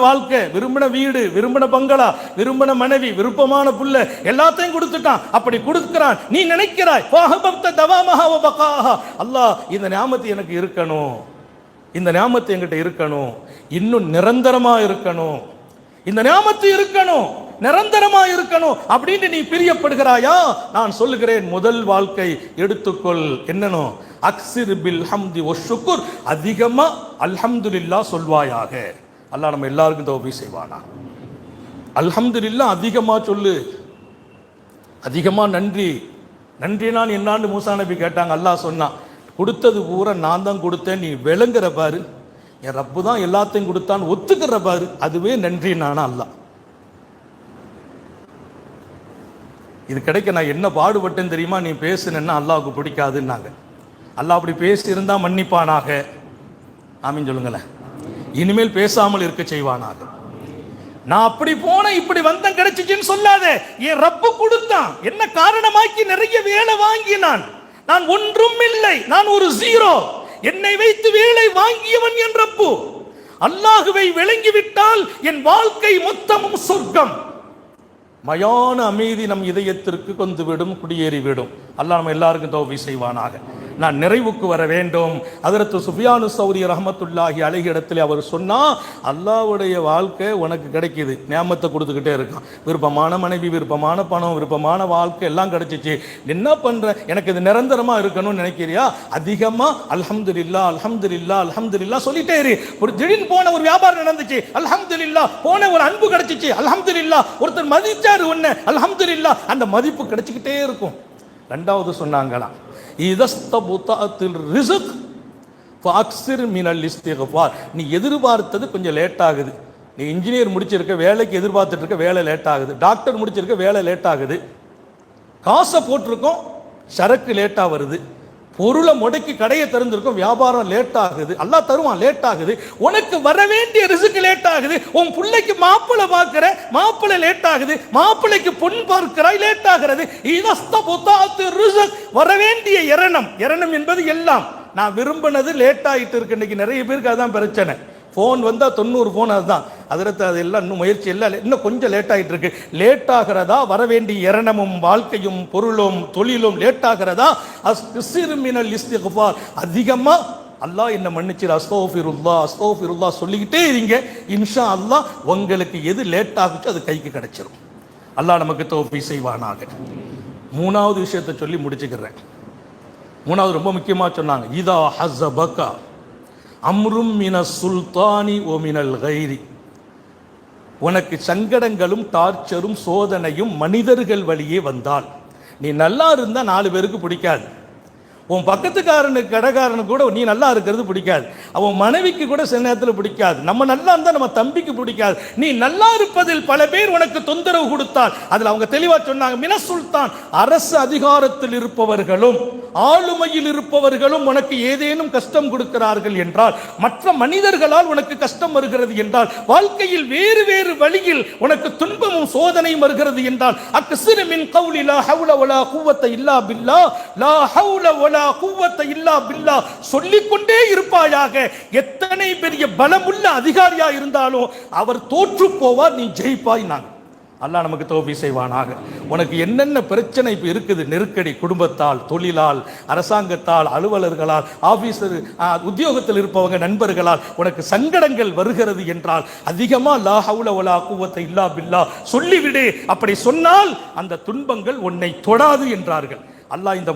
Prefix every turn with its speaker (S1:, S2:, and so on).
S1: வாழ்க்கை, விரும்பின வீடு, விரும்பின பங்களா, விரும்பின மனைவி, விருப்பமான புள்ள எல்லாத்தையும் கொடுத்துட்டான். அப்படி கொடுக்கிறான். நீ நினைக்கிறாய் அல்லாஹ் இந்த நியாமத்து எனக்கு இருக்கணும், இந்த நியாமத்து என்கிட்ட இருக்கணும், இன்னும் நிரந்தரமா இருக்கணும், இந்த நியாமத்து இருக்கணும், நிரந்தரமா இருக்கணும் அப்படின்னு நீ பிரியப்படுகிறாயா? நான் சொல்லுகிறேன், முதல் வாழ்க்கை எடுத்துக்கொள். என்னன்னு? அக்ஸிர் பில் ஹம்தி வஷ்ஷுக்ர், அதிகமா அல்ஹம்துலில்லாஹ் சொல்வாயாக. அல்லாஹ் நம்ம எல்லாருக்கும் தௌஃபீக் செய்வானா. அல்ஹம்துலில்லாஹ் அதிகமா சொல்லு, அதிகமா நன்றி. நன்றினான் என்னான்னு மூசா நபி கேட்டாங்க. அல்லாஹ் சொன்னான், கொடுத்தது பூரா நான் தான் கொடுத்தேன், நீ விளங்குற பாரு, என் ரப்பு தான் எல்லாத்தையும் கொடுத்தான் ஒத்துக்கிற பாரு, அதுவே நன்றி நானா அல்லாஹ். இது கிடைக்க நான் என்ன பாடுபட்டேன்னு தெரியுமா? நீ பேசுனேன்னா அல்லாஹ்வுக்கு பிடிக்காதுன்னாங்க. அல்லாஹ் அப்படி பேசி இருந்தா மன்னிப்பானாக. ஆமீன் சொல்லுங்களேன். இனிமேல் பேசாமல் இருக்க செய்வானாக. நான் அப்படி போன இப்படி வந்தேன் கிடைச்சிச்சுன்னு சொல்லாதே. என் ரப்பு கொடுத்தான், என்ன காரணமாக்கி நிறைய வேலை வாங்கினான். நான் ஒன்றும் இல்லை, நான் ஒரு ஜீரோ. என்னை வைத்து வேலை வாங்கியவன் என் ரப்பு. அல்லாஹுவை விளங்கிவிட்டால் என் வாழ்க்கை மொத்தமும் சொர்க்கம். மயான அமைதி நம் இதயத்திற்கு கொந்துவிடும், குடியேறிவிடும். அல்லாஹ் நம்ம எல்லாருக்கும் தௌஃபீக் செய்வானாக. நான் நிறைவுக்கு வர வேண்டும். ஹஜ்ரத் சுஃபியானு ஸௌரி ரஹ்மத்துல்லாஹி அலைஹி இடத்துல அவர் சொன்னா, அல்லாஹ்வுடைய வாழ்க்கை உனக்கு கிடைக்குது, நியாமத்தை கொடுத்துக்கிட்டே இருக்கான். விருப்பமான மனைவி, விருப்பமான பணம், விருப்பமான வாழ்க்கை எல்லாம் கிடைச்சிச்சு. என்ன பண்ற? எனக்கு இது நிரந்தரமா இருக்கணும்னு நினைக்கிறியா? அதிகமா அல்ஹம்துலில்லாஹ் அல்ஹம்துலில்லாஹ் அல்ஹம்துலில்லாஹ் சொல்லிட்டே இரு. ஒரு திடீர்னு போன ஒரு வியாபாரம் நடந்துச்சு, அல்ஹம்துலில்லாஹ். போன ஒரு அன்பு கிடைச்சிச்சு, அல்ஹம்துலில்லாஹ். ஒருத்தர் மதிச்சாரு உன்னை, அல்ஹம்துலில்லாஹ். அந்த மதிப்பு கிடைச்சிக்கிட்டே இருக்கும். ரெண்டாவது சொன்னாங்களாம், நீ எதிர்பார்த்தது கொஞ்சம் லேட் ஆகுது. நீ இன்ஜினியர் முடிச்சிருக்க, வேலைக்கு எதிர்பார்த்துட்டு இருக்க, வேலை லேட் ஆகுது. டாக்டர் முடிச்சிருக்க, வேலை லேட் ஆகுது. காசை போட்டிருக்கோம், சரக்கு லேட்டா வருது. பொருளை முடக்கி கடையை திறந்திருக்கும், வியாபாரம் லேட் ஆகுது. அல்லாஹ் தருவான், லேட் ஆகுது. உனக்கு வர வேண்டிய ரிஸ்க் லேட் ஆகுது. உன் பிள்ளைக்கு மாப்பிள்ளை பார்க்கிற, மாப்பிள்ளை லேட் ஆகுது. மாப்பிள்ளைக்கு பொன் பார்க்கிறாய், லேட் ஆகிறது. வர வேண்டிய இரணம் என்பது எல்லாம் நான் விரும்பினது லேட் ஆகிட்டு இருக்கு. இன்னைக்கு நிறைய பேருக்கு அதுதான் பிரச்சனை. ஃபோன் வந்தா 90 ஃபோன் அதுதான். அதில் அதெல்லாம் இன்னும் முயற்சி எல்லாம் இன்னும் கொஞ்சம் லேட் ஆகிட்டு இருக்கு. லேட் ஆகிறதா? வர வேண்டிய இரணமும் வாழ்க்கையும் பொருளும் தொழிலும் லேட் ஆகிறதா? அதிகமா அல்லாஹ் என்ன மன்னிச்சிரு, அஸ்தோஃபிருல்லாஹ் அஸ்தோஃபிருல்லாஹ் சொல்லிக்கிட்டே இருங்க. இன்ஷா அல்லாஹ் உங்களுக்கு எது லேட் ஆகுச்சோ அது கைக்கு கிடைச்சிரும். அல்லாஹ் நமக்கு தௌஃபீக் செய்வானாக. மூணாவது விஷயத்தை சொல்லி முடிச்சுக்கிறேன். மூணாவது ரொம்ப முக்கியமா சொன்னாங்க, இதா ஹஸபக அம்ரும் மினஸ் சுல்தானி ஒ மினல் கைரி. உனக்கு சங்கடங்களும் டார்ச்சரும் சோதனையும் மனிதர்கள் வழியே வந்தால், நீ நல்லா இருந்தா 4 பேருக்கு பிடிக்காது. உன் பக்கத்துக்காரனுக்கு, கடைக்காரனுக்கு கூட நீ நல்லா இருக்கிறது பிடிக்காது. அவன் மனைவிக்கு கூட சில நேரத்தில் பிடிக்காது. நம்ம நல்லா இருந்தால் நம்ம தம்பிக்கு பிடிக்காது. நீ நல்லா இருப்பதில் பல பேர் உனக்கு தொந்தரவு கொடுத்தால், அதில் அவங்க தெளிவா சொன்னாங்க, மின சுல்தான், அரசு அதிகாரத்தில் இருப்பவர்களும் ஆளுமையில் இருப்பவர்களும் உனக்கு ஏதேனும் கஷ்டம் கொடுக்கிறார்கள் என்றால், மற்ற மனிதர்களால் உனக்கு கஷ்டம் வருகிறது என்றால், வாழ்க்கையில் வேறு வேறு வழியில் உனக்கு துன்பமும் சோதனையும் வருகிறது என்றால், அக்ஸிர் மின் கௌலி லா ஹவ்ல வலா குவத்த இல்லா பில்லாஹ், லா ஹவ்ல வலா குவத்த இல்லா பில்லாஹ் சொல்லிக்கொண்டே இருப்பாயாக. எத்தனை பெரிய பலமுள்ள அதிகாரியா இருந்தாலும் அவர் தோற்று போவார், நீ ஜெயிப்பாய். நான் அல்லாஹ் நமக்கு தௌஃபீக் செய்வானாக. உனக்கு என்னென்ன பிரச்சனை இப்போ இருக்குது, நெருக்கடி, குடும்பத்தால், தொழிலால், அரசாங்கத்தால், அலுவலர்களால், ஆபீசர், உத்தியோகத்தில் இருப்பவங்க, நண்பர்களால் உனக்கு சங்கடங்கள் வருகிறது என்றால், அதிகமா லா ஹவ்ல வலா குவத்த இல்லா பில்லாஹ் சொல்லிவிடு. அப்படி சொன்னால் அந்த துன்பங்கள் உன்னை தொடாது என்றார்கள். அல்லாஹ் இந்த